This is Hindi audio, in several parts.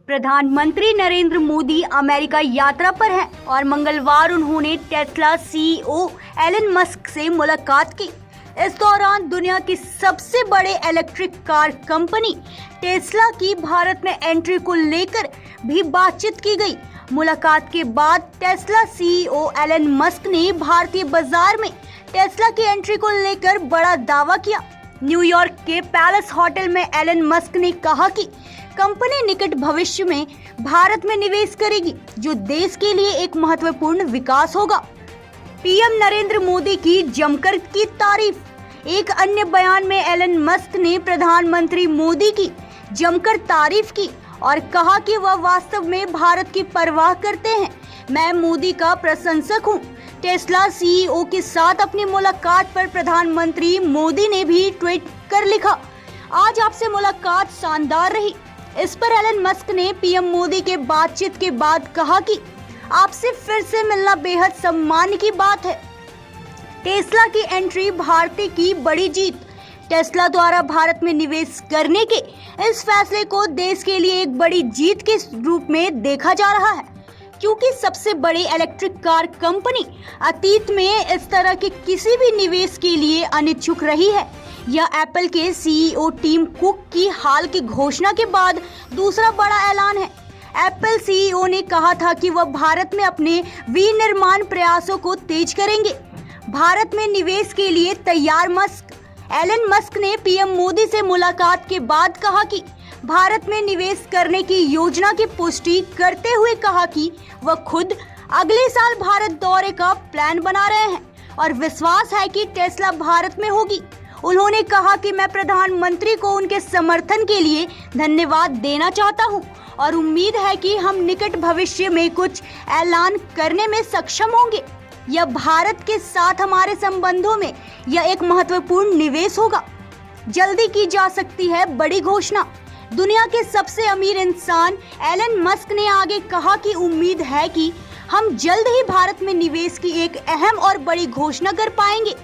प्रधानमंत्री नरेंद्र मोदी अमेरिका यात्रा पर हैं और मंगलवार उन्होंने टेस्ला सीईओ एलन मस्क से मुलाकात की। इस दौरान दुनिया की सबसे बड़े इलेक्ट्रिक कार कंपनी टेस्ला की भारत में एंट्री को लेकर भी बातचीत की गई। मुलाकात के बाद टेस्ला सीईओ एलन मस्क ने भारतीय बाजार में टेस्ला की एंट्री को लेकर बड़ा दावा किया। न्यूयॉर्क के पैलेस होटल में एलन मस्क ने कहा कि कंपनी निकट भविष्य में भारत में निवेश करेगी, जो देश के लिए एक महत्वपूर्ण विकास होगा। पीएम नरेंद्र मोदी की जमकर की तारीफ। एक अन्य बयान में एलन मस्क ने प्रधानमंत्री मोदी की जमकर तारीफ की और कहा कि वह वास्तव में भारत की परवाह करते हैं। मैं मोदी का प्रशंसक हूं। टेस्ला सीईओ के साथ अपनी मुलाकात पर प्रधानमंत्री मोदी ने भी ट्वीट कर लिखा, आज आपसे मुलाकात शानदार रही। इस पर एलन मस्क ने पीएम मोदी के बातचीत के बाद कहा कि आपसे फिर से मिलना बेहद सम्मान की बात है। टेस्ला की एंट्री भारतीय की बड़ी जीत। टेस्ला द्वारा भारत में निवेश करने के इस फैसले को देश के लिए एक बड़ी जीत के रूप में देखा जा रहा है, क्योंकि सबसे बड़ी इलेक्ट्रिक कार कंपनी अतीत में इस तरह के किसी भी निवेश के लिए अनिच्छुक रही है। यह एप्पल के सीईओ टिम कुक की हाल की घोषणा के बाद दूसरा बड़ा ऐलान है। एप्पल सीईओ ने कहा था कि वह भारत में अपने विनिर्माण प्रयासों को तेज करेंगे। भारत में निवेश के लिए तैयार मस्क। एलन मस्क ने पीएम मोदी से मुलाकात के बाद कहा कि भारत में निवेश करने की योजना की पुष्टि करते हुए कहा कि वह खुद अगले साल भारत दौरे का प्लान बना रहे हैं और विश्वास है कि टेस्ला भारत में होगी। उन्होंने कहा कि मैं प्रधानमंत्री को उनके समर्थन के लिए धन्यवाद देना चाहता हूं और उम्मीद है कि हम निकट भविष्य में कुछ ऐलान करने में सक्षम होंगे। यह भारत के साथ हमारे संबंधों में यह एक महत्वपूर्ण निवेश होगा। जल्दी की जा सकती है बड़ी घोषणा। दुनिया के सबसे अमीर इंसान एलन मस्क ने आगे कहा कि उम्मीद है कि हम जल्द ही भारत में निवेश की एक अहम और बड़ी घोषणा कर पाएंगे।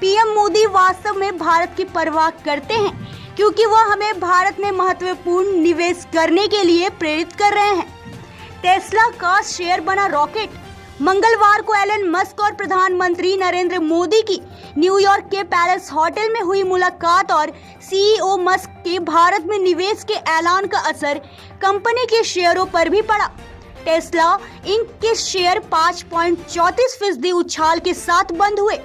पीएम मोदी वास्तव में भारत की परवाह करते हैं, क्योंकि वह हमें भारत में महत्वपूर्ण निवेश करने के लिए प्रेरित कर रहे हैं। टेस्ला का शेयर बना रॉकेट। मंगलवार को एलन मस्क और प्रधानमंत्री नरेंद्र मोदी की न्यूयॉर्क के पैलेस होटल में हुई मुलाकात और सीईओ मस्क के भारत में निवेश के ऐलान का असर कंपनी के शेयरों पर भी पड़ा। टेस्ला इंक के शेयर 5.34% उछाल के साथ बंद हुए।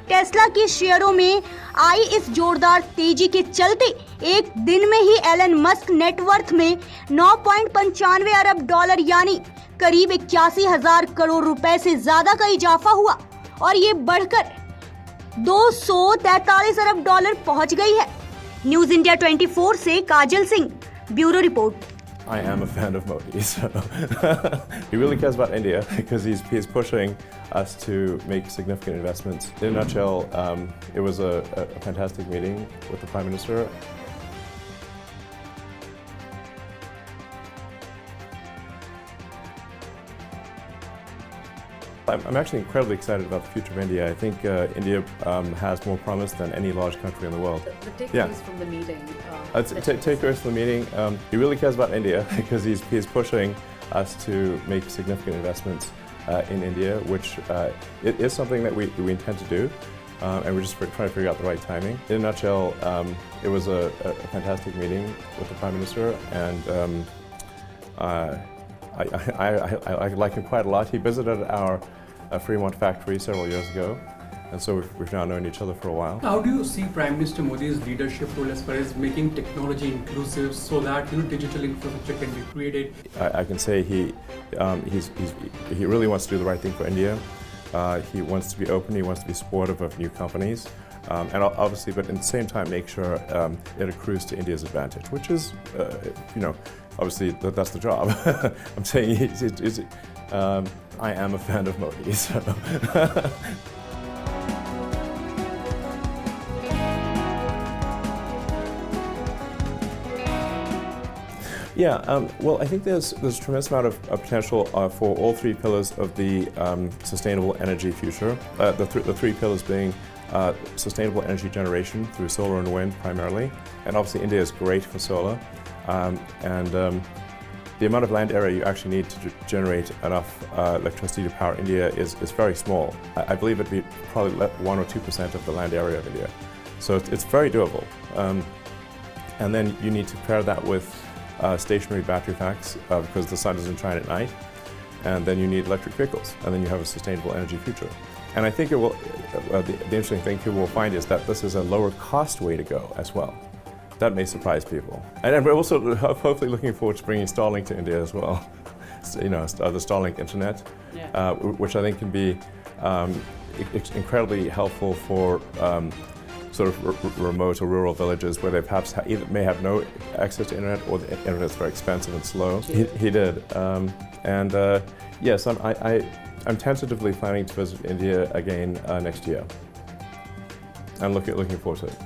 टेस्ला के शेयरों में आई इस जोरदार तेजी के चलते एक दिन में ही एलन मस्क नेटवर्थ में 9.95 अरब डॉलर यानी करीब 81,000 करोड़ रुपए से ज्यादा का इजाफा हुआ और ये बढ़कर 243 अरब डॉलर पहुंच गई है। न्यूज इंडिया 24 से Kajal Singh, bureau report. I am a fan of Modi, so he really cares about India because he's pushing us to make significant investments. In a nutshell, it was a fantastic meeting with the Prime Minister. I'm actually incredibly excited about the future of India. I think India has more promise than any large country in the world. The takeaways from the meeting. Takeaways from the meeting. He really cares about India because he's pushing us to make significant investments in India, which it is something that we intend to do, and we're just trying to figure out the right timing. In a nutshell, it was a fantastic meeting with the Prime Minister, and I like him quite a lot. He visited our Fremont factory several years ago, and so we've now known each other for a while. How do you see Prime Minister Modi's leadership role as far as making technology inclusive so that digital infrastructure can be created? I can say he really wants to do the right thing for India. He wants to be open. He wants to be supportive of new companies, and obviously, but at the same time, make sure it accrues to India's advantage, which is, obviously that's the job. I'm saying I am a fan of Modi, so. Yeah, well, I think there's a tremendous amount of potential for all three pillars of the sustainable energy future. The three pillars being sustainable energy generation through solar and wind primarily, and obviously India is great for solar. the amount of land area you actually need to generate enough electricity to power India is very small. I believe it'd be probably 1 or 2% of the land area of India. So it's very doable. And then you need to pair that with stationary battery packs because the sun doesn't shine at night. And then you need electric vehicles, and then you have a sustainable energy future. And I think it will, the interesting thing people will find is that this is a lower cost way to go as well. That may surprise people. And we're also hopefully looking forward to bringing Starlink to India as well. So, the Starlink internet, which I think can be incredibly helpful for sort of remote or rural villages where they perhaps either may have no access to internet or the internet's very expensive and slow. He did. Yes, I'm tentatively planning to visit India again next year. I'm looking forward to it.